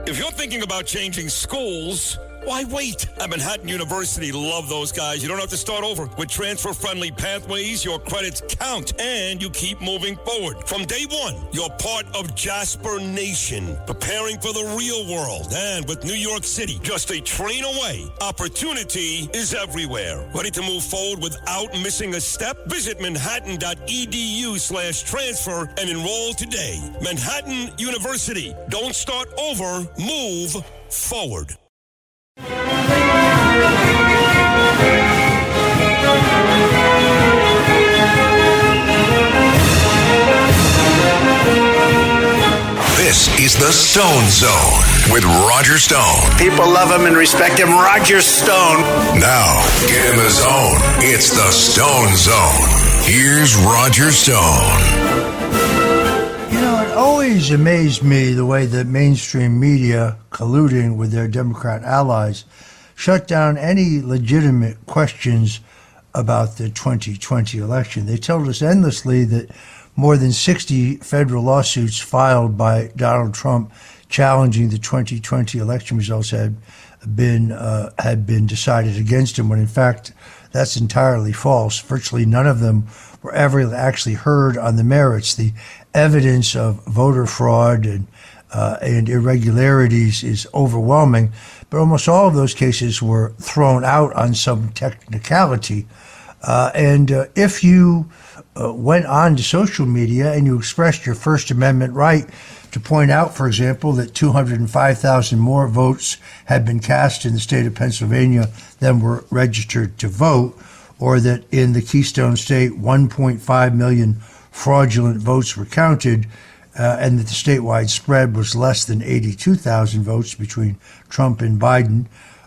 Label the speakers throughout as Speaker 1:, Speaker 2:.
Speaker 1: If you're thinking about changing schools, why wait? At Manhattan University, love those guys. You don't have to start over. With transfer-friendly pathways, your credits count, and you keep moving forward. From day one, you're part of Jasper Nation, preparing for the real world. And with New York City just a train away, opportunity is everywhere. Ready to move forward without missing a step? Visit manhattan.edu/transfer and enroll today. Manhattan University. Don't start over. Move forward.
Speaker 2: This is the Stone Zone with Roger Stone.
Speaker 3: People love him and respect him. Roger Stone.
Speaker 2: Now, get in the zone. It's the Stone Zone. Here's Roger Stone.
Speaker 4: You know, it always amazed me the way that mainstream media, colluding with their Democrat allies, shut down any legitimate questions about the 2020 election. They told us endlessly that more than 60 federal lawsuits filed by Donald Trump challenging the 2020 election results had been decided against him, when in fact that's entirely false. Virtually none of them were ever actually heard on the merits. The evidence of voter fraud and irregularities is overwhelming, but almost all of those cases were thrown out on some technicality. If you went on to social media and you expressed your First Amendment right to point out, for example, that 205,000 more votes had been cast in the state of Pennsylvania than were registered to vote, or that in the Keystone State 1.5 million fraudulent votes were counted, and that the statewide spread was less than 82,000 votes between Trump and Biden,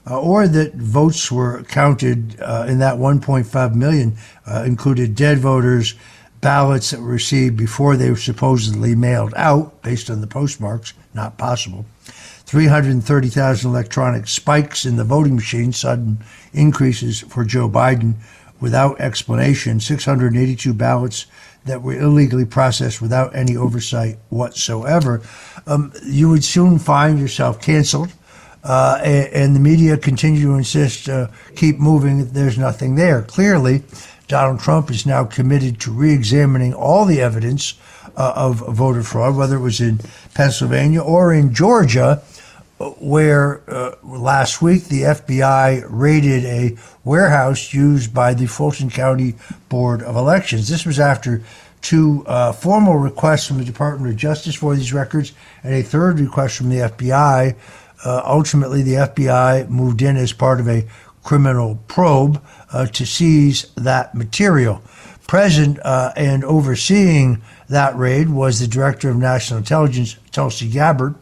Speaker 4: or that votes were counted in that 1.5 million included dead voters, ballots that were received before they were supposedly mailed out based on the postmarks, not possible. 330,000 electronic spikes in the voting machine, sudden increases for Joe Biden without explanation, 682 ballots that were illegally processed without any oversight whatsoever. You would soon find yourself canceled. And the media continue to insist, keep moving, there's nothing there. Clearly, Donald Trump is now committed to re-examining all the evidence of voter fraud, whether it was in Pennsylvania or in Georgia, where last week the FBI raided a warehouse used by the Fulton County Board of Elections. This was after two formal requests from the Department of Justice for these records and a third request from the FBI. Ultimately, the FBI moved in as part of a criminal probe to seize that material. Present and overseeing that raid was the Director of National Intelligence, Tulsi Gabbard,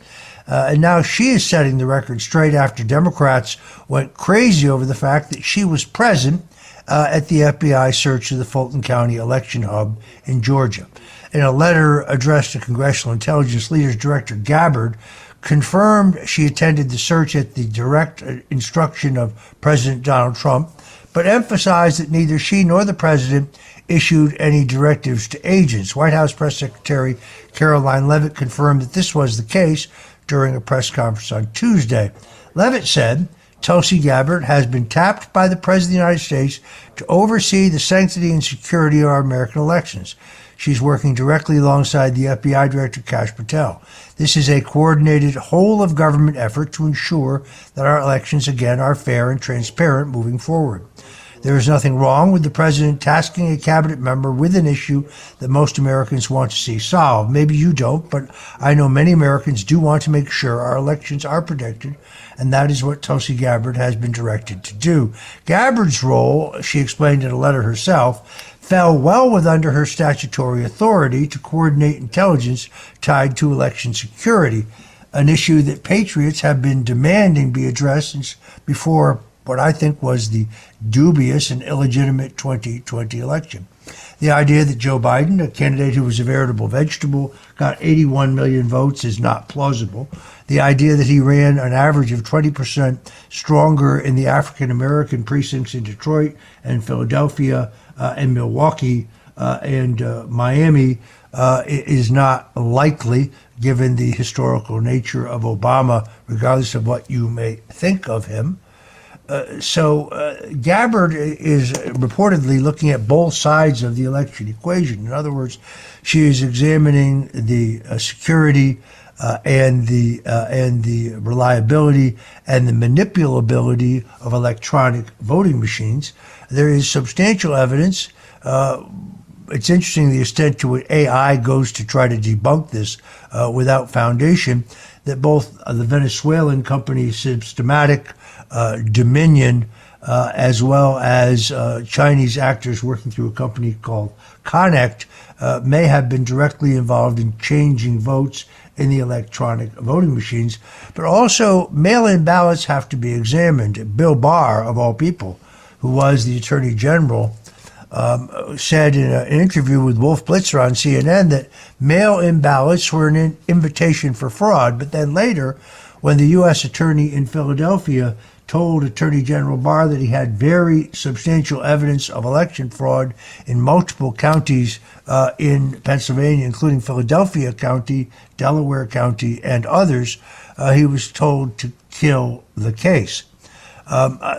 Speaker 4: and now she is setting the record straight after Democrats went crazy over the fact that she was present at the FBI search of the Fulton County election hub in Georgia. In a letter addressed to congressional intelligence leaders, Director Gabbard confirmed she attended the search at the direct instruction of President Donald Trump, but emphasized that neither she nor the president issued any directives to agents. White House Press Secretary Caroline Leavitt confirmed that this was the case during a press conference on Tuesday. Leavitt said Tulsi Gabbard has been tapped by the President of the United States to oversee the sanctity and security of our American elections. She's working directly alongside the FBI Director Kash Patel. This is a coordinated whole-of-government effort to ensure that our elections, again, are fair and transparent moving forward. There is nothing wrong with the president tasking a cabinet member with an issue that most Americans want to see solved. Maybe you don't, but I know many Americans do want to make sure our elections are protected, and that is what Tulsi Gabbard has been directed to do. Gabbard's role, she explained in a letter herself, fell well within her statutory authority to coordinate intelligence tied to election security, an issue that patriots have been demanding be addressed since before what I think was the dubious and illegitimate 2020 election. The idea that Joe Biden, a candidate who was a veritable vegetable, got 81 million votes is not plausible. The idea that he ran an average of 20% stronger in the African-American precincts in Detroit and Philadelphia and Milwaukee and Miami is not likely, given the historical nature of Obama, regardless of what you may think of him. So Gabbard is reportedly looking at both sides of the election equation. In other words, she is examining the security and the reliability and the manipulability of electronic voting machines. There is substantial evidence. It's interesting the extent to which AI goes to try to debunk this without foundation, that both the Venezuelan company Systematic, Dominion, as well as Chinese actors working through a company called Connect, may have been directly involved in changing votes in the electronic voting machines. But also, mail-in ballots have to be examined. Bill Barr, of all people, who was the Attorney General, said in an interview with Wolf Blitzer on CNN that mail-in ballots were an invitation for fraud. But then later, when the U.S. Attorney in Philadelphia told Attorney General Barr that he had very substantial evidence of election fraud in multiple counties in Pennsylvania, including Philadelphia County, Delaware County, and others, he was told to kill the case.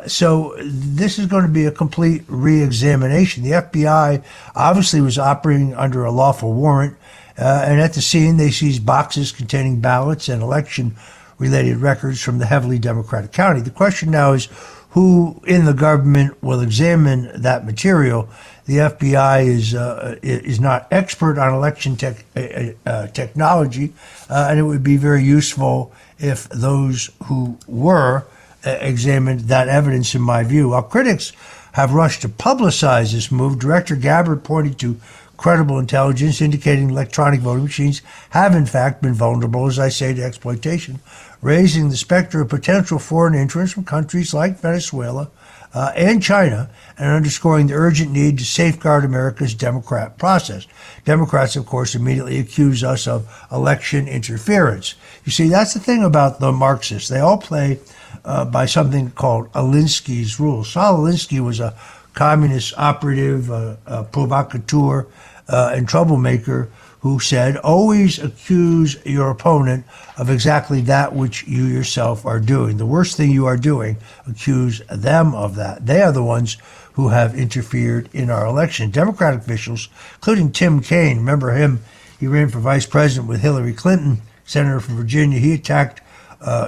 Speaker 4: So this is going to be a complete re-examination. The FBI obviously was operating under a lawful warrant, and at the scene they seized boxes containing ballots and election-related records from the heavily Democratic county. The question now is who in the government will examine that material. The FBI is not expert on election technology, and it would be very useful if those who were examined that evidence, in my view. While critics have rushed to publicize this move, Director Gabbard pointed to credible intelligence indicating electronic voting machines have in fact been vulnerable, as I say, to exploitation, raising the specter of potential foreign influence from countries like Venezuela and China, and underscoring the urgent need to safeguard America's democratic process. Democrats, of course, immediately accuse us of election interference. You see, that's the thing about the Marxists. They all play by something called Alinsky's rules. Saul Alinsky was a communist operative, a provocateur, and troublemaker who said, always accuse your opponent of exactly that which you yourself are doing. The worst thing you are doing, accuse them of that. They are the ones who have interfered in our election. Democratic officials, including Tim Kaine, remember him, he ran for vice president with Hillary Clinton, senator from Virginia. He attacked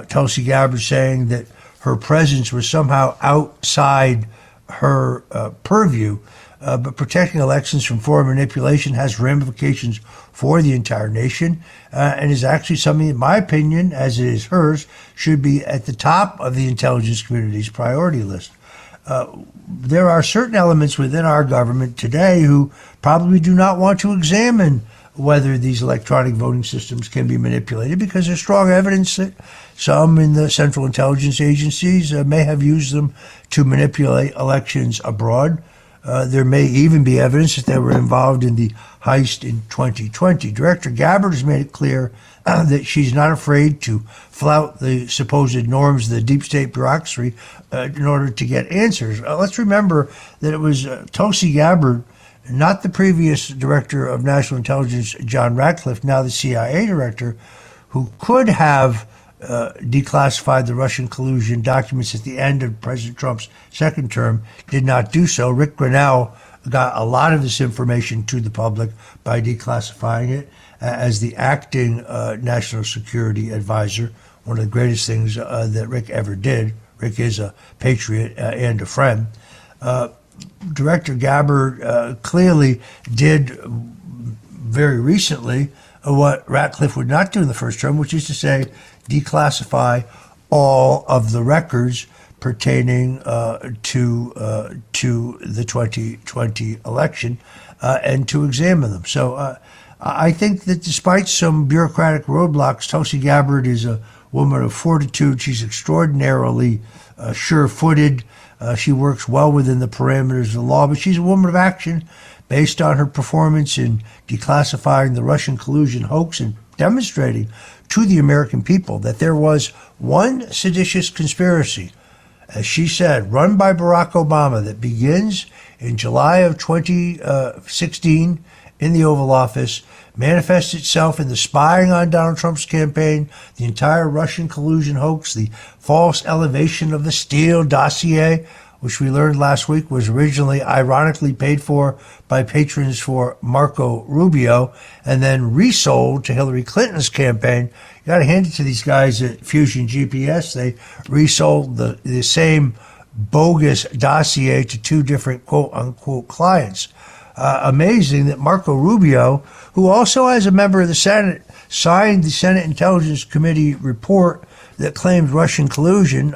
Speaker 4: Tulsi Gabbard, saying that her presence was somehow outside her purview. But protecting elections from foreign manipulation has ramifications for the entire nation, and is actually something, in my opinion, as it is hers, should be at the top of the intelligence community's priority list. There are certain elements within our government today who probably do not want to examine whether these electronic voting systems can be manipulated, because there's strong evidence that some in the central intelligence agencies may have used them to manipulate elections abroad. There may even be evidence that they were involved in the heist in 2020. Director Gabbard has made it clear that she's not afraid to flout the supposed norms of the deep state bureaucracy in order to get answers. Let's remember that it was Tulsi Gabbard, not the previous director of national intelligence, John Ratcliffe, now the CIA director, who could have declassified the Russian collusion documents at the end of President Trump's second term, did not do so. Rick Grenell got a lot of this information to the public by declassifying it as the acting national security advisor, one of the greatest things that Rick ever did. Rick is a patriot and a friend. Director Gabbard clearly did very recently what Ratcliffe would not do in the first term, which is to say declassify all of the records pertaining to the 2020 election and to examine them. So I think that despite some bureaucratic roadblocks, Tulsi Gabbard is a woman of fortitude. She's extraordinarily sure-footed. She works well within the parameters of the law, but she's a woman of action based on her performance in declassifying the Russian collusion hoax and demonstrating to the American people that there was one seditious conspiracy, as she said, run by Barack Obama, that begins in July of 2016 in the Oval Office manifests itself in the spying on Donald Trump's campaign, the entire Russian collusion hoax, the false elevation of the Steele dossier, which we learned last week was originally ironically paid for by patrons for Marco Rubio and then resold to Hillary Clinton's campaign. You got to hand it to these guys at Fusion GPS. They resold the same bogus dossier to two different quote-unquote clients. Amazing that Marco Rubio, who also as a member of the Senate, signed the Senate Intelligence Committee report that claimed Russian collusion.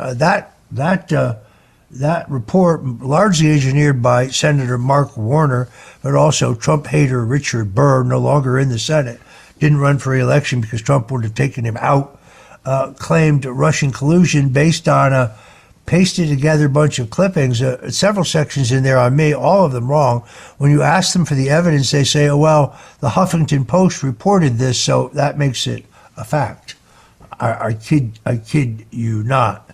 Speaker 4: That report, largely engineered by Senator Mark Warner, but also Trump hater Richard Burr, no longer in the Senate, didn't run for re-election because Trump would have taken him out, claimed Russian collusion based on a pasted together bunch of clippings, several sections in there on me, all of them wrong. When you ask them for the evidence, they say, oh, well, the Huffington Post reported this, so that makes it a fact. I kid you not.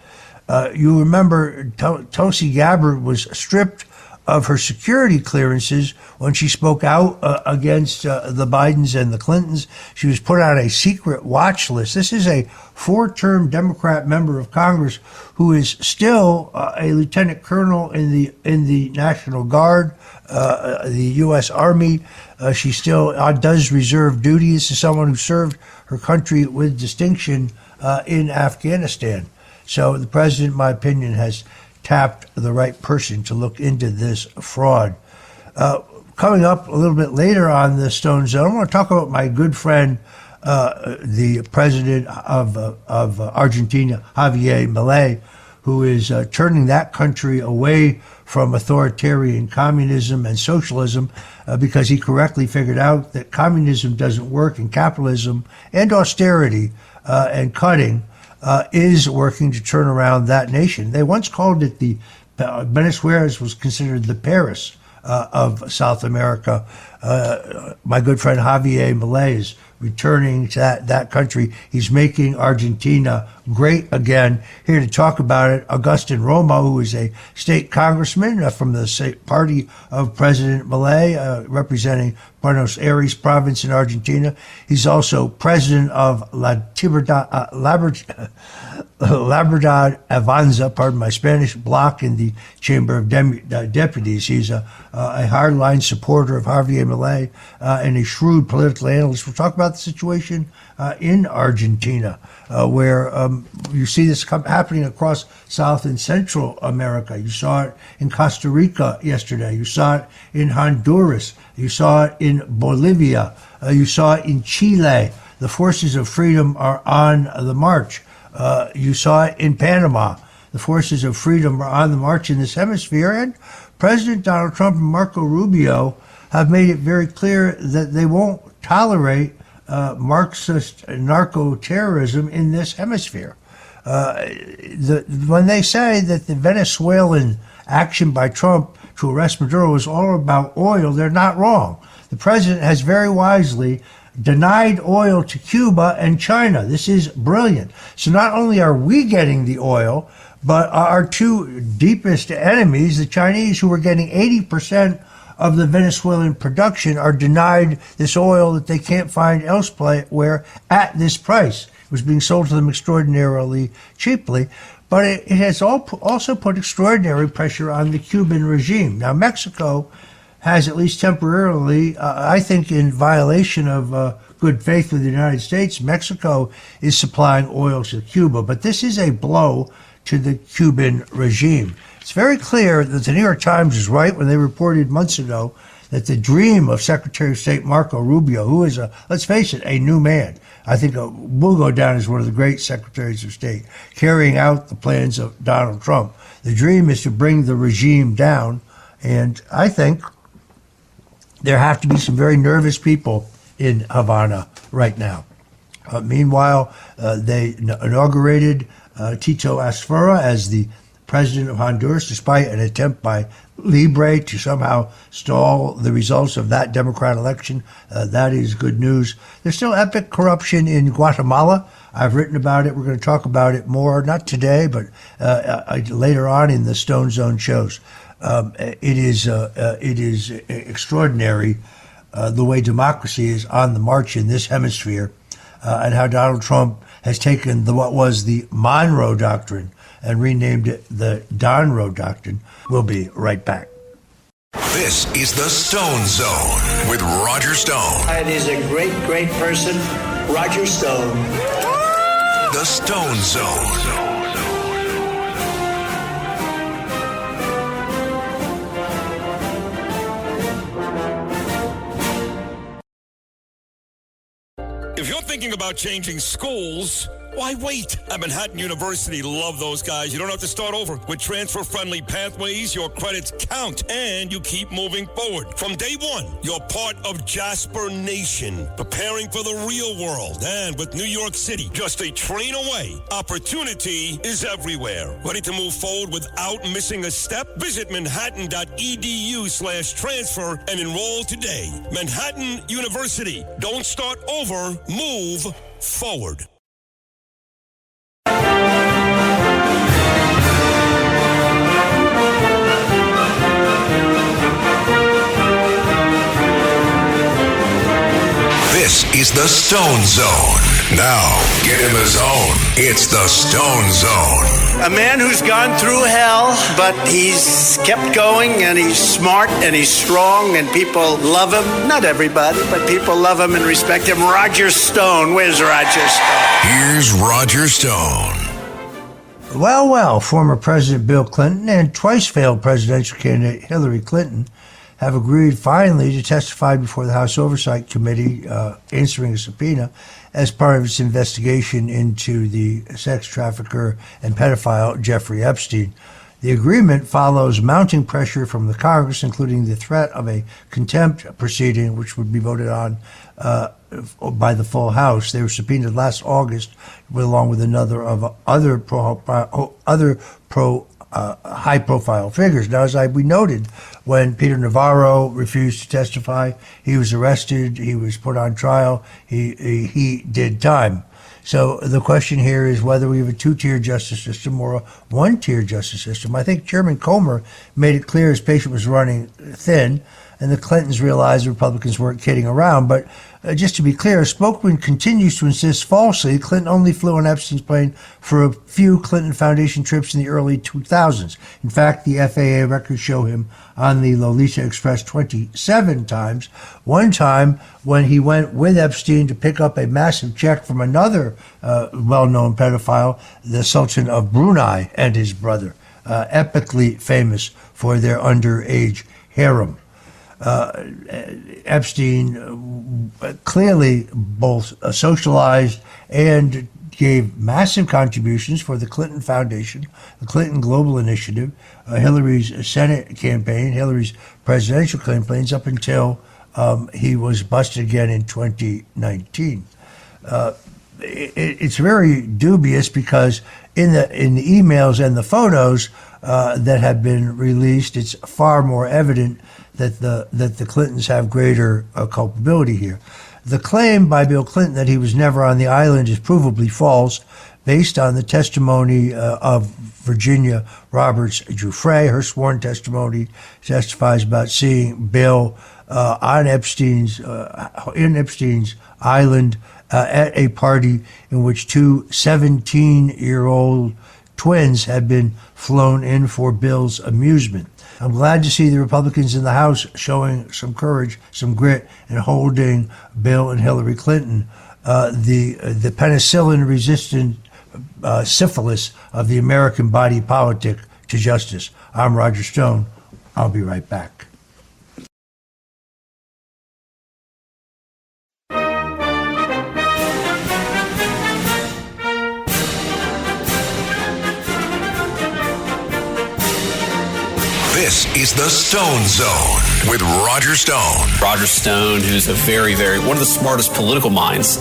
Speaker 4: You remember Tulsi Gabbard was stripped of her security clearances when she spoke out against the Bidens and the Clintons. She was put on a secret watch list. This is a four-term Democrat member of Congress who is still a lieutenant colonel in the National Guard, the U.S. Army. She still does reserve duty. This is someone who served her country with distinction in Afghanistan. So the president, in my opinion, has tapped the right person to look into this fraud. Coming up a little bit later on the Stone Zone, I want to talk about my good friend, the president of Argentina, Javier Milei, who is turning that country away from authoritarian communism and socialism because he correctly figured out that communism doesn't work and capitalism and austerity and cutting is working to turn around that nation. They once called it Venezuela was considered the Paris of South America. My good friend Javier Milei is returning to that country. He's making Argentina great again. Here to talk about it, Agustin Romo, who is a state congressman from the state party of President Milei, representing Buenos Aires province in Argentina. He's also president of Libertad Avanza, pardon my Spanish, bloc in the Chamber of Deputies. He's a hardline supporter of Javier Milei and a shrewd political analyst. We'll talk about the situation in Argentina, where you see this happening across South and Central America. You saw it in Costa Rica yesterday. You saw it in Honduras. You saw it in Bolivia. You saw it in Chile. The forces of freedom are on the march. You saw it in Panama. The forces of freedom are on the march in this hemisphere. And President Donald Trump and Marco Rubio have made it very clear that they won't tolerate Marxist narco-terrorism in this hemisphere. When they say that the Venezuelan action by Trump to arrest Maduro is all about oil, they're not wrong. The president has very wisely denied oil to Cuba and China. This is brilliant. So not only are we getting the oil, but our two deepest enemies, the Chinese, who are getting 80% of the Venezuelan production, are denied this oil that they can't find elsewhere at this price. It was being sold to them extraordinarily cheaply, but it has also put extraordinary pressure on the Cuban regime. Now, Mexico has, at least temporarily, I think in violation of good faith with the United States, Mexico is supplying oil to Cuba, but this is a blow to the Cuban regime. It's very clear that the New York Times is right when they reported months ago that the dream of Secretary of State Marco Rubio, who is, let's face it, a new man, I think will go down as one of the great secretaries of state, carrying out the plans of Donald Trump. The dream is to bring the regime down, and I think there have to be some very nervous people in Havana right now. Meanwhile, they inaugurated Tito Asfura as the president of Honduras, despite an attempt by Libre to somehow stall the results of that Democrat election. That is good news. There's still epic corruption in Guatemala. I've written about it. We're going to talk about it more, not today, but later on in the Stone Zone shows. It is extraordinary the way democracy is on the march in this hemisphere, and how Donald Trump has taken what was the Monroe Doctrine and renamed it the Donroe Doctrine. We'll be right back.
Speaker 2: This is the Stone Zone with Roger Stone.
Speaker 3: And he's a great, great person, Roger Stone.
Speaker 2: The Stone Zone.
Speaker 1: If you're thinking about changing schools, why wait? At Manhattan University, love those guys. You don't have to start over. With transfer-friendly pathways, your credits count, and you keep moving forward. From day one, you're part of Jasper Nation, preparing for the real world. And with New York City just a train away, opportunity is everywhere. Ready to move forward without missing a step? Visit manhattan.edu/transfer and enroll today. Manhattan University. Don't start over. Move forward.
Speaker 2: This is the Stone Zone. Now, get in the zone. It's the Stone Zone.
Speaker 3: A man who's gone through hell, but he's kept going, and he's smart, and he's strong, and people love him. Not everybody, but people love him and respect him. Roger Stone. Where's Roger Stone?
Speaker 2: Here's Roger Stone.
Speaker 4: Well, former President Bill Clinton and twice failed presidential candidate Hillary Clinton have agreed finally to testify before the House Oversight Committee, answering a subpoena as part of its investigation into the sex trafficker and pedophile Jeffrey Epstein. The agreement follows mounting pressure from the Congress, including the threat of a contempt proceeding, which would be voted on by the full House. They were subpoenaed last August, along with another of other high-profile figures. Now, as we noted, when Peter Navarro refused to testify, he was arrested, he was put on trial, he did time. So the question here is whether we have a two-tier justice system or a one-tier justice system. I think Chairman Comer made it clear his patient was running thin, and the Clintons realized the Republicans weren't kidding around. But just to be clear, a spokesman continues to insist falsely Clinton only flew on Epstein's plane for a few Clinton Foundation trips in the early 2000s. In fact, the FAA records show him on the Lolita Express 27 times. One time when he went with Epstein to pick up a massive check from another well-known pedophile, the Sultan of Brunei and his brother, epically famous for their underage harem. Epstein clearly both socialized and gave massive contributions for the Clinton Foundation, the Clinton Global Initiative, Hillary's Senate campaign, Hillary's presidential campaigns, up until he was busted again in 2019. It's very dubious because in the emails and the photos that have been released, it's far more evident that the Clintons have greater culpability here. The claim by Bill Clinton that he was never on the island is provably false, based on the testimony of Virginia Roberts Giuffre. Her sworn testimony testifies about seeing Bill on Epstein's island at a party in which two 17-year-old twins had been flown in for Bill's amusement. I'm glad to see the Republicans in the House showing some courage, some grit, and holding Bill and Hillary Clinton, the penicillin-resistant syphilis of the American body politic, to justice. I'm Roger Stone. I'll be right back.
Speaker 2: This is the Stone Zone with Roger Stone.
Speaker 5: Roger Stone, who's a very, one of the smartest political minds.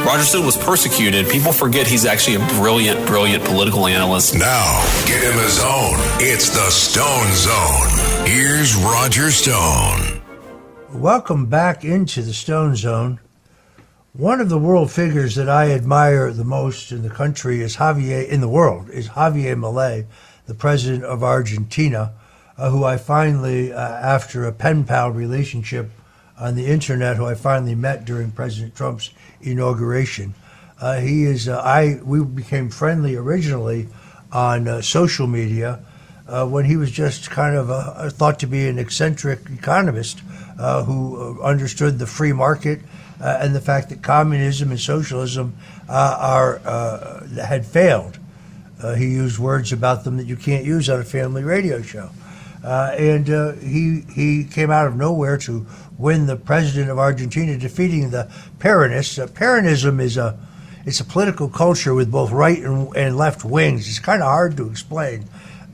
Speaker 5: Roger Stone was persecuted. People forget he's actually a brilliant political analyst.
Speaker 2: Now, get in the zone. It's the Stone Zone. Here's Roger Stone.
Speaker 4: Welcome back into the Stone Zone. One of the world figures that I admire the most in the country is Javier Milei, the president of Argentina, who I finally, after a pen pal relationship on the internet who I finally met during President Trump's inauguration. We became friendly originally on social media when he was just kind of thought to be an eccentric economist who understood the free market and the fact that communism and socialism had failed. He used words about them that you can't use on a family radio show. He came out of nowhere to win the president of Argentina, defeating the Peronists. Peronism is a political culture with both right and left wings. It's kind of hard to explain.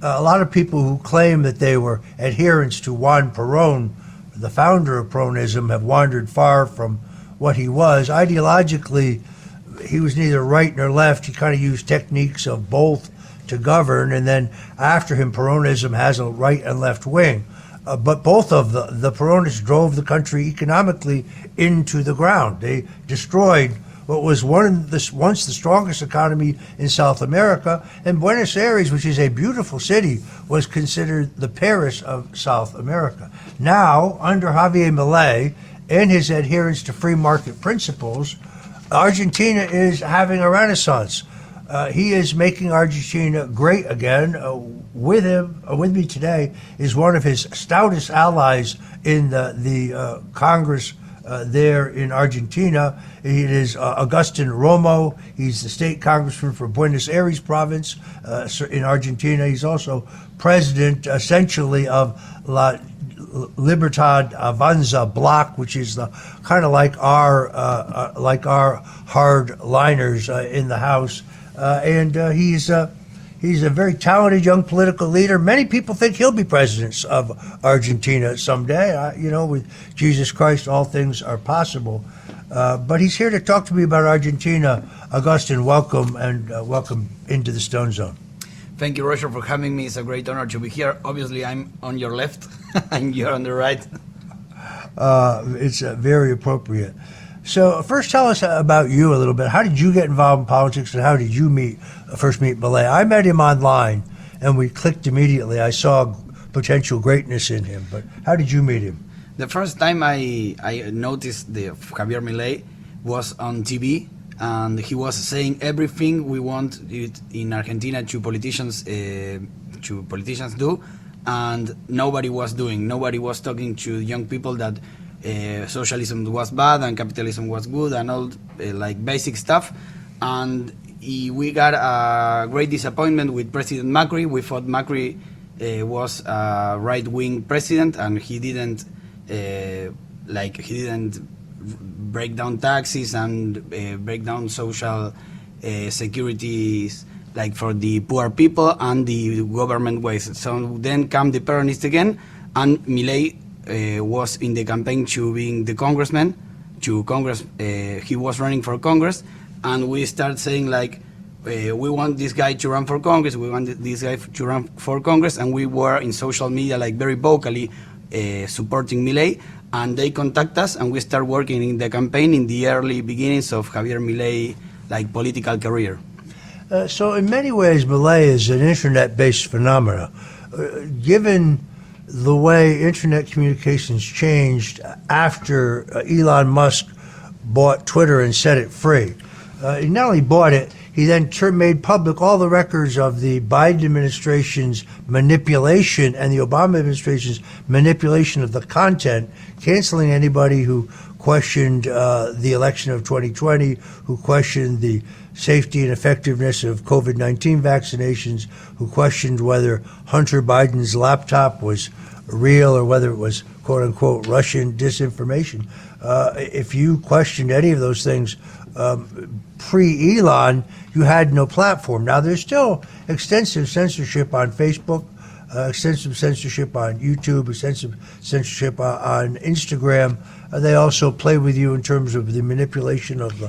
Speaker 4: A lot of people who claim that they were adherents to Juan Perón, the founder of Peronism, have wandered far from what he was. Ideologically, he was neither right nor left. He kind of used techniques of both to govern, and then after him, Peronism has a right and left wing. But both of the Peronists drove the country economically into the ground. They destroyed what was once the strongest economy in South America, and Buenos Aires, which is a beautiful city, was considered the Paris of South America. Now, under Javier Milei and his adherence to free market principles, Argentina is having a renaissance. He is making Argentina great again. With me today is one of his stoutest allies in the Congress there in Argentina. It is Agustin Romo. He's the state congressman for Buenos Aires province in Argentina. He's also president, essentially, of La Libertad Avanza bloc, which is the kind of like our hardliners in the House. He's a very talented young political leader. Many people think he'll be president of Argentina someday. With Jesus Christ, all things are possible. But he's here to talk to me about Argentina. Agustin, welcome, and welcome into the Stone Zone.
Speaker 6: Thank you, Roger, for having me. It's a great honor to be here. Obviously, I'm on your left and you're on the right.
Speaker 4: It's very appropriate. So first, tell us about you a little bit. How did you get involved in politics, and how did you first meet Milei? I met him online, and we clicked immediately. I saw potential greatness in him. But how did you meet him?
Speaker 6: The first time I noticed the Javier Milei was on TV, and he was saying everything we want it in Argentina to politicians do, and nobody was doing. Nobody was talking to young people that socialism was bad and capitalism was good and all like basic stuff. And we got a great disappointment with President Macri. We thought Macri was a right-wing president, and he didn't break down taxes and break down social securities like for the poor people and the government ways. So then come the Peronists again, and Milei was in the campaign to being the congressman, to Congress. He was running for Congress, and we start saying we want this guy to run for Congress, we want this guy to run for Congress, and we were in social media very vocally supporting Milei, and they contact us, and we start working in the campaign in the early beginnings of Javier Milei political career.
Speaker 4: So in many ways, Milei is an internet-based phenomenon. Given the way internet communications changed after Elon Musk bought Twitter and set it free. He not only bought it, he then made public all the records of the Biden administration's manipulation and the Obama administration's manipulation of the content, canceling anybody who questioned the election of 2020, who questioned the safety and effectiveness of COVID-19 vaccinations, who questioned whether Hunter Biden's laptop was real or whether it was quote-unquote Russian disinformation. If you questioned any of those things pre-Elon, you had no platform. Now, there's still extensive censorship on Facebook, extensive censorship on YouTube, extensive censorship on Instagram. They also play with you in terms of the manipulation of the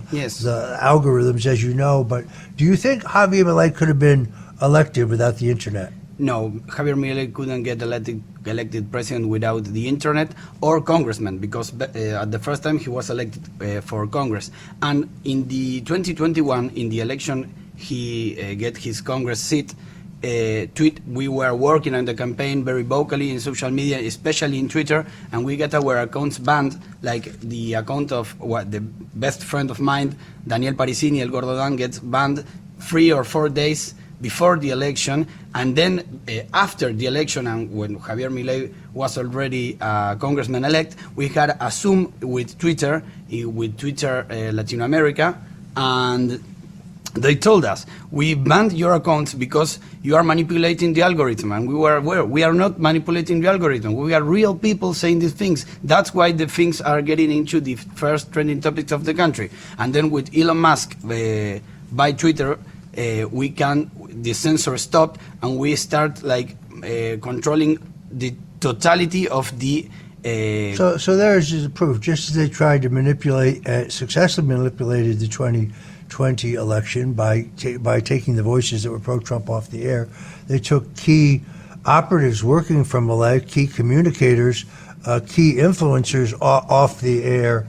Speaker 4: algorithms, as you know. But do you think Javier Milei could have been elected without the internet?
Speaker 6: No, Javier Milei couldn't get elected president without the internet or congressman, because at the first time he was elected for Congress. And in the 2021, in the election, he get his Congress seat. tweet. We were working on the campaign very vocally in social media, especially in Twitter, and we get our accounts banned, like the account of the best friend of mine, Daniel Parisini, El Gordo Dan, gets banned 3 or 4 days before the election, and then after the election, and when Javier Milei was already congressman-elect, we had a Zoom with Twitter Latin America, and they told us, we banned your accounts because you are manipulating the algorithm. And we were aware, we are not manipulating the algorithm. We are real people saying these things. That's why the things are getting into the first trending topics of the country. And then with Elon Musk by Twitter, the censor stopped, and we start controlling the totality of the
Speaker 4: So there's the proof. Just as they tried to manipulate, successfully manipulated the 2020 election by taking the voices that were pro-Trump off the air, they took key operatives working from Milei, key communicators, key influencers off the air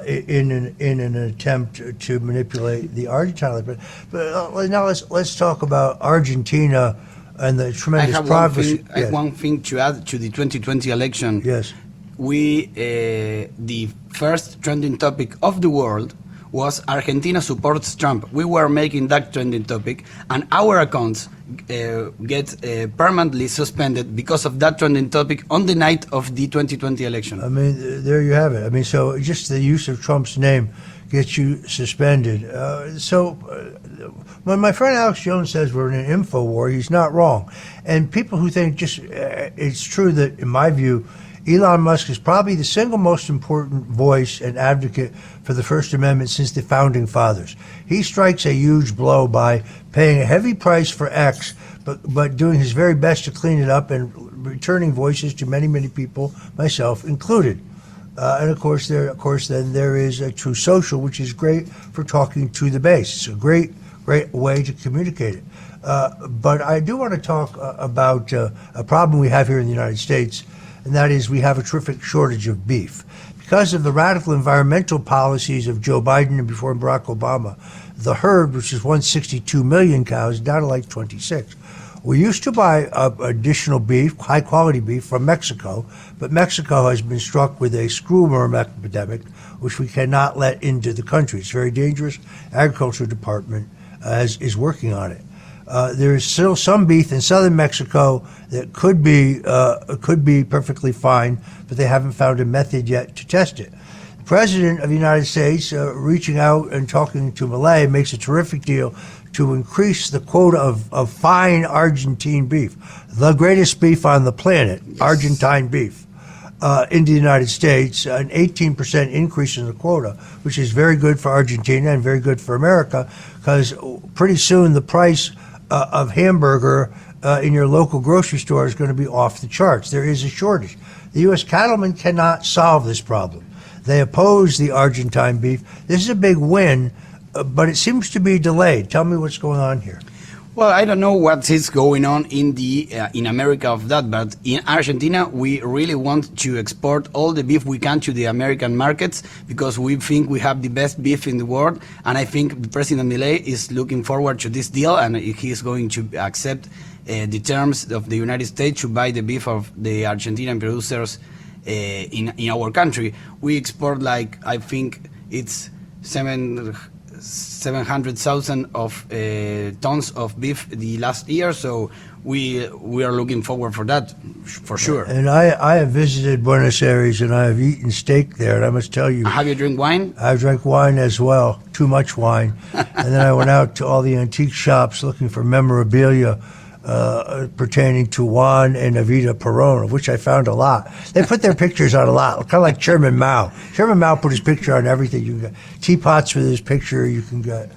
Speaker 4: in an attempt to manipulate the Argentine. But now let's talk about Argentina and the tremendous progress.
Speaker 6: I have one thing to add to the 2020 election.
Speaker 4: Yes.
Speaker 6: The first trending topic of the world was Argentina supports Trump. We were making that trending topic, and our accounts get permanently suspended because of that trending topic on the night of the 2020 election.
Speaker 4: I mean, there you have it. I mean, so just the use of Trump's name gets you suspended. When my friend Alex Jones says we're in an info war, he's not wrong. And people who think it's true that, in my view, Elon Musk is probably the single most important voice and advocate for the First Amendment since the Founding Fathers. He strikes a huge blow by paying a heavy price for X, but doing his very best to clean it up and returning voices to many, many people, myself included. And of course, then there is a True Social, which is great for talking to the base. It's a great way to communicate it. But I do want to talk about a problem we have here in the United States, and that is we have a terrific shortage of beef. Because of the radical environmental policies of Joe Biden and before Barack Obama, the herd, which is 162 million cows, down to like 26. We used to buy additional beef, high-quality beef, from Mexico, but Mexico has been struck with a screwworm epidemic, which we cannot let into the country. It's very dangerous. Agriculture Department is working on it. There is still some beef in southern Mexico that could be perfectly fine, but they haven't found a method yet to test it. The President of the United States, reaching out and talking to Milei, makes a terrific deal to increase the quota of fine Argentine beef, the greatest beef on the planet, yes. Argentine beef, into the United States, an 18% increase in the quota, which is very good for Argentina and very good for America, because pretty soon the price of hamburger in your local grocery store is going to be off the charts. There is a shortage. The U.S. cattlemen cannot solve this problem. They oppose the Argentine beef. This is a big win, but it seems to be delayed. Tell me what's going on here.
Speaker 6: Well, I don't know what is going on in America of that, but in Argentina, we really want to export all the beef we can to the American markets because we think we have the best beef in the world. And I think President Milei is looking forward to this deal, and he is going to accept the terms of the United States to buy the beef of the Argentinian producers in our country. We export I think it's 700,000 of tons of beef the last year, so we are looking forward for that for sure.
Speaker 4: And I have visited Buenos Aires and I have eaten steak there, and I must tell you.
Speaker 6: Have you drink wine?
Speaker 4: I drank wine as well, too much wine. And then I went out to all the antique shops looking for memorabilia pertaining to Juan and Evita Perón, of which I found a lot. They put their pictures on a lot, kind of like Chairman Mao. Chairman Mao put his picture on everything. You can get teapots with his picture. You can get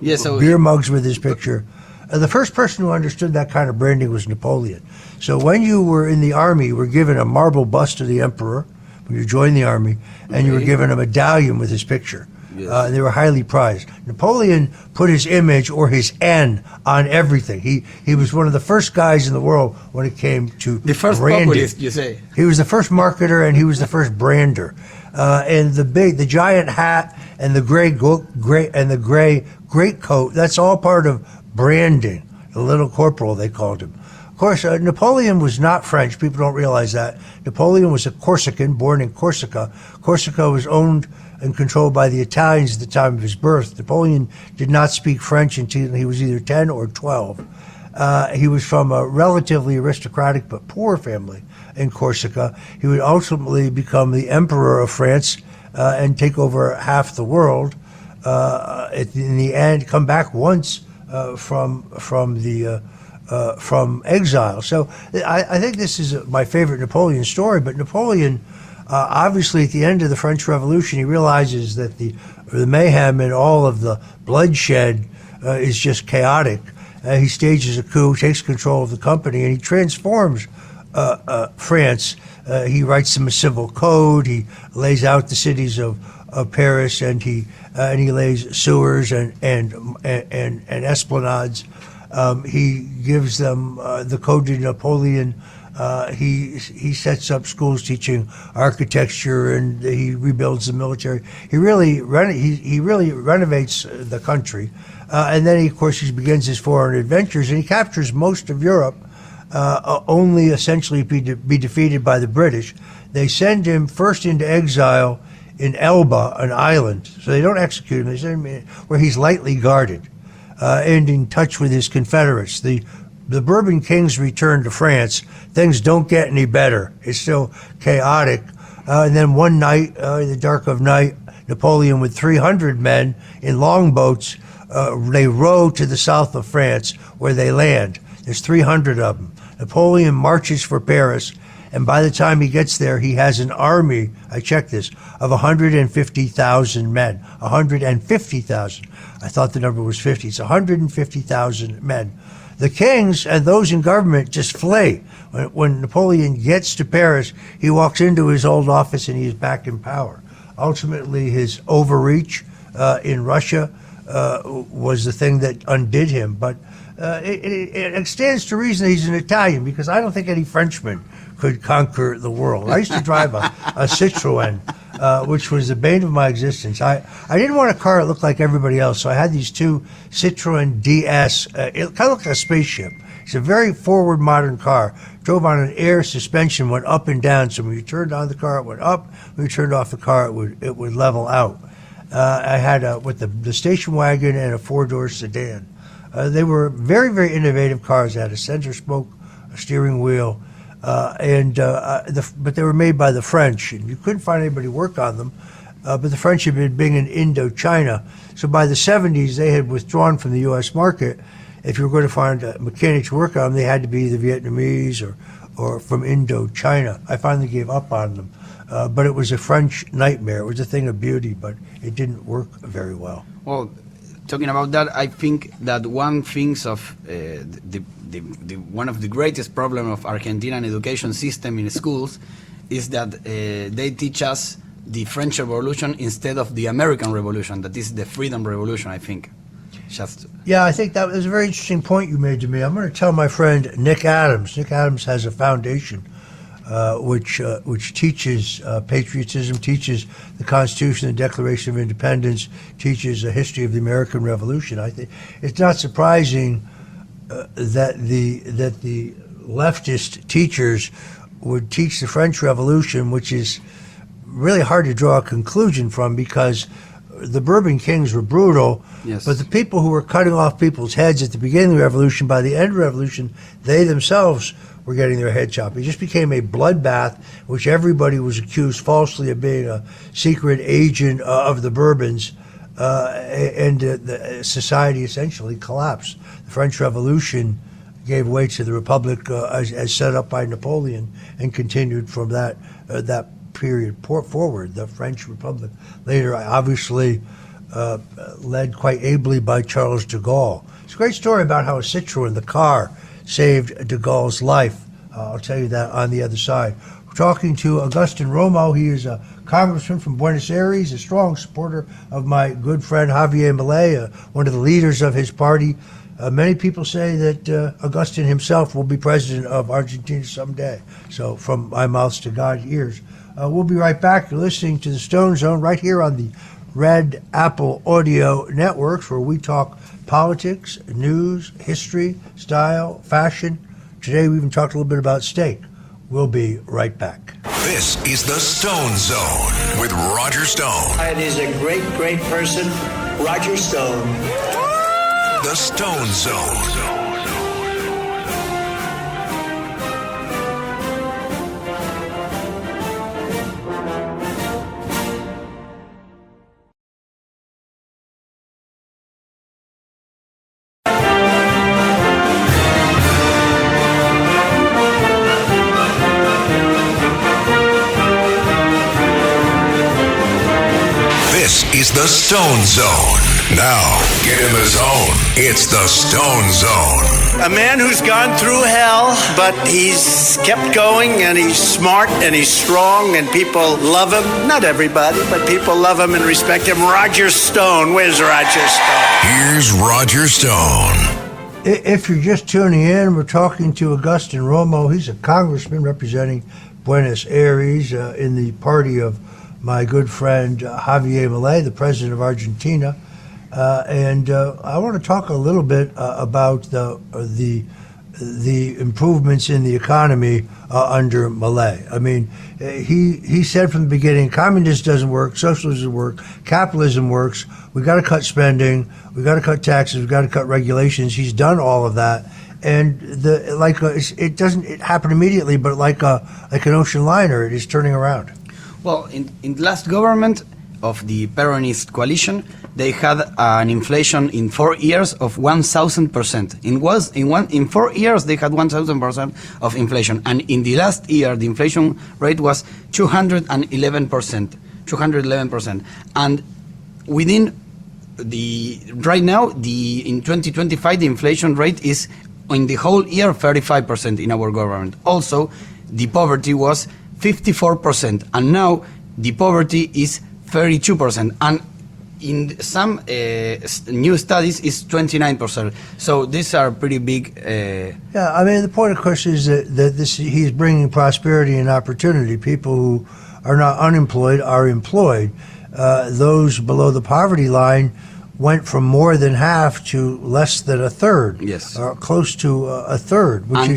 Speaker 4: beer mugs with his picture. The first person who understood that kind of branding was Napoleon. So when you were in the army, you were given a marble bust of the emperor when you joined the army, and you were given a medallion with his picture. Yes. They were highly prized. Napoleon put his image or his N on everything. He was one of the first guys in the world when it came to
Speaker 6: the first
Speaker 4: branding.
Speaker 6: populist, you say.
Speaker 4: He was the first marketer and he was the first brander. And the giant hat and the gray great coat, that's all part of branding. the little corporal, they called him. Of course, Napoleon was not French. People don't realize that. Napoleon was a Corsican, born in Corsica. Corsica was owned and controlled by the Italians at the time of his birth. Napoleon did not speak French until he was either 10 or 12. He was from a relatively aristocratic but poor family in Corsica. He would ultimately become the emperor of France and take over half the world. In the end, come back once from exile. So I think this is my favorite Napoleon story. But Napoleon, obviously, at the end of the French Revolution, he realizes that the mayhem and all of the bloodshed is just chaotic. He stages a coup, takes control of the company, and he transforms France. He writes them a civil code. He lays out the cities of Paris, and he lays sewers and esplanades. He gives them the Code de Napoleon. He sets up schools teaching architecture, and he rebuilds the military. He really renovates the country, and then of course he begins his foreign adventures, and he captures most of Europe, only essentially be defeated by the British. They send him first into exile in Elba, an island, so they don't execute him. They send him where he's lightly guarded, and in touch with his Confederates. The Bourbon kings return to France. Things don't get any better. It's still chaotic. And then one night, in the dark of night, Napoleon with 300 men in longboats, they row to the south of France where they land. There's 300 of them. Napoleon marches for Paris, and by the time he gets there, he has an army, I checked this, of 150,000 men. 150,000. I thought the number was 50. It's 150,000 men. The kings and those in government just flee. When Napoleon gets to Paris, he walks into his old office and he's back in power. Ultimately, his overreach in Russia was the thing that undid him. But it stands to reason he's an Italian, because I don't think any Frenchman could conquer the world. I used to drive a Citroën, which was the bane of my existence. I didn't want a car that looked like everybody else, so I had these two Citroën DS. It kind of looked like a spaceship. It's a very forward modern car. Drove on an air suspension, went up and down. So when you turned on the car, it went up. When you turned off the car, it would level out. I had with the station wagon and a four-door sedan. They were very, very innovative cars. They had a center spoke, a steering wheel. But they were made by the French, and you couldn't find anybody work on them. But the French had been big in Indochina, so by the 70s they had withdrawn from the U.S. market. If you were going to find a mechanic to work on them, they had to be the Vietnamese or from Indochina. I finally gave up on them, but it was a French nightmare. It was a thing of beauty, but it didn't work very well.
Speaker 6: Well, talking about that, I think that one thinks of one of the greatest problems of Argentinian education system in schools is that they teach us the French Revolution instead of the American Revolution, that is the Freedom Revolution, I think.
Speaker 4: Yeah, I think that was a very interesting point you made to me. I'm going to tell my friend Nick Adams. Nick Adams has a foundation which teaches patriotism, teaches the Constitution, the Declaration of Independence, teaches a history of the American Revolution. I think it's not surprising that the leftist teachers would teach the French Revolution, which is really hard to draw a conclusion from, because the Bourbon kings were brutal,
Speaker 6: yes.
Speaker 4: But the people who were cutting off people's heads at the beginning of the Revolution, by the end of the Revolution, they themselves were getting their head chopped. It just became a bloodbath, which everybody was accused falsely of being a secret agent of the Bourbons, and the society essentially collapsed. The French Revolution gave way to the Republic as set up by Napoleon, and continued from that period forward. The French Republic later, obviously, led quite ably by Charles de Gaulle. It's a great story about how a Citroën, the car, saved de Gaulle's life. I'll tell you that on the other side. We're talking to Agustin Romo. He is a congressman from Buenos Aires, a strong supporter of my good friend Javier Milei, one of the leaders of his party. Many people say that Agustin himself will be president of Argentina someday. So from my mouth to God's ears. We'll be right back. You're listening to the Stone Zone right here on the Red Apple Audio Networks, where we talk politics, news, history, style, fashion. Today we even talked a little bit about steak. We'll be right back.
Speaker 2: This is the Stone Zone with Roger Stone.
Speaker 3: And he's a great, great person, Roger Stone.
Speaker 2: The Stone Zone. This is the Stone Zone. Now, get in the zone. It's the Stone Zone.
Speaker 3: A man who's gone through hell, but he's kept going, and he's smart, and he's strong, and people love him. Not everybody, but people love him and respect him. Roger Stone. Where's Roger Stone?
Speaker 2: Here's Roger Stone.
Speaker 4: If you're just tuning in, we're talking to Agustin Romo. He's a congressman representing Buenos Aires in the party of my good friend Javier Milei, the president of Argentina. And I want to talk a little bit about the improvements in the economy under Milei. I mean, he said from the beginning, communism doesn't work, socialism doesn't work, capitalism works. We got to cut spending, we got to cut taxes, we got to cut regulations. He's done all of that, and it doesn't happen immediately, but like an ocean liner, it is turning around.
Speaker 6: Well, in the last government of the Peronist coalition, they had an inflation in 4 years of 1,000%. In 4 years they had 1,000% of inflation, and in the last year the inflation rate was 211%. And within right now in 2025 the inflation rate is in the whole year 35% in our government. Also, the poverty was 54%, and now the poverty is 32%, and in some new studies is 29%. So these are pretty big.
Speaker 4: Yeah, I mean, the point, of course, is that he's bringing prosperity and opportunity. People who are not unemployed are employed. Those below the poverty line went from more than half to less than a third.
Speaker 6: Yes,
Speaker 4: or close to a third, which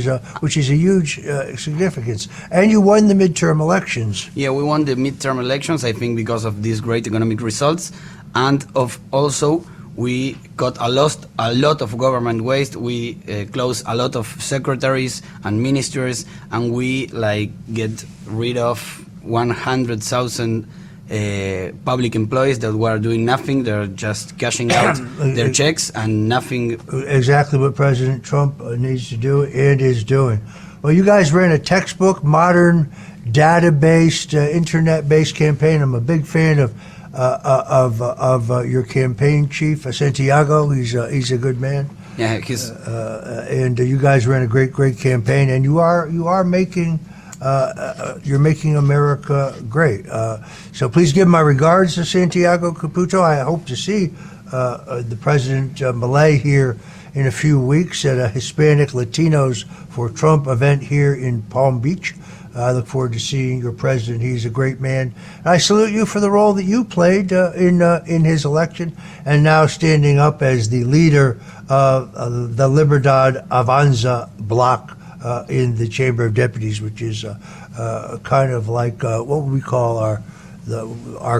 Speaker 4: is a huge significance. And you won the midterm elections.
Speaker 6: Yeah, we won the midterm elections, I think, because of these great economic results, and also we got a lot of government waste. We closed a lot of secretaries and ministries, and we get rid of 100,000 public employees that were doing nothing. They're just cashing out their checks and nothing.
Speaker 4: Exactly what President Trump needs to do and is doing. Well, you guys ran a textbook, modern, data-based, internet-based campaign. I'm a big fan of your campaign chief, Santiago. He's a good man.
Speaker 6: Yeah,
Speaker 4: and you guys ran a great campaign, and you are making. You're making America great. So please give my regards to Santiago Caputo. I hope to see the President Milei here in a few weeks at a Hispanic Latinos for Trump event here in Palm Beach. I look forward to seeing your president. He's a great man. And I salute you for the role that you played in his election, and now standing up as the leader of the Libertad Avanza bloc in the Chamber of Deputies, which is kind of like what would we call our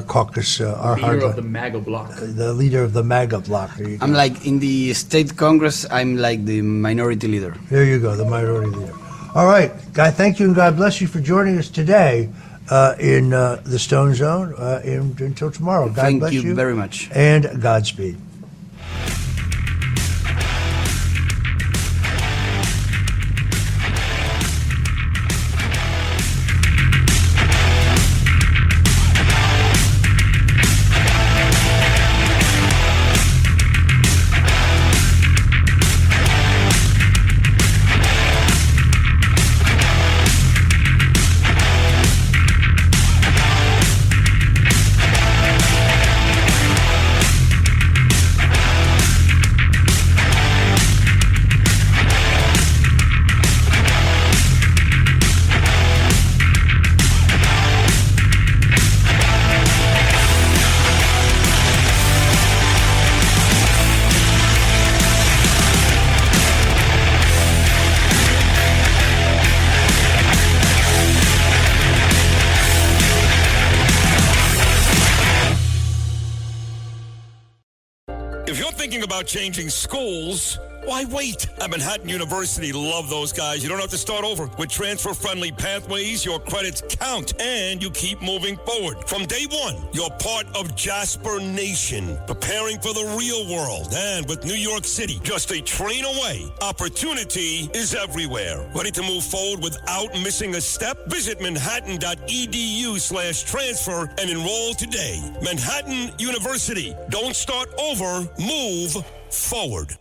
Speaker 4: caucus, our
Speaker 7: leader of the MAGA bloc.
Speaker 4: The leader of the MAGA bloc.
Speaker 6: I'm like in the state Congress. I'm like the minority leader.
Speaker 4: There you go, the minority leader. All right, Guy. Thank you, and God bless you for joining us today in the Stone Zone. And until tomorrow, God bless you.
Speaker 6: Thank you very much,
Speaker 4: and Godspeed.
Speaker 1: start changing schools, why wait? At Manhattan University, love those guys. You don't have to start over. With transfer-friendly pathways, your credits count, and you keep moving forward. From day one, you're part of Jasper Nation, preparing for the real world. And with New York City just a train away, opportunity is everywhere. Ready to move forward without missing a step? Visit manhattan.edu/transfer and enroll today. Manhattan University. Don't start over, move forward.